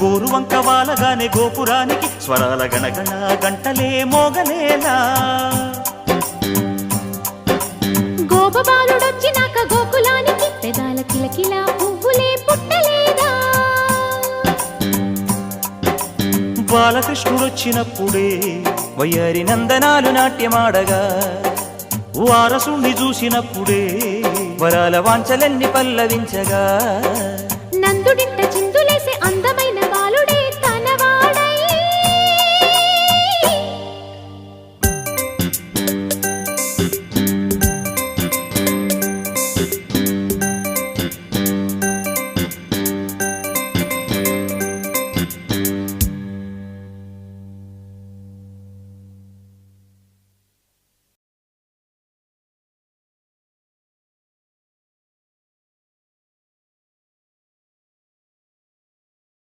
గోరు వంక వాలగానే గోపురానికి స్వరాల గణగణ గంటలే మోగనేలా గోపబాలుడొచ్చినాక గోకులానికి పెదాల కిలకిలా పువ్వులే పుట్టలేదా బాలకృష్ణుడొచ్చినప్పుడే వయ్యారి నందనాలు నాట్యమాడగా వారసుణ్ణి చూసినప్పుడే వరాల వాంఛలన్నీ పల్లవించగా నందుడి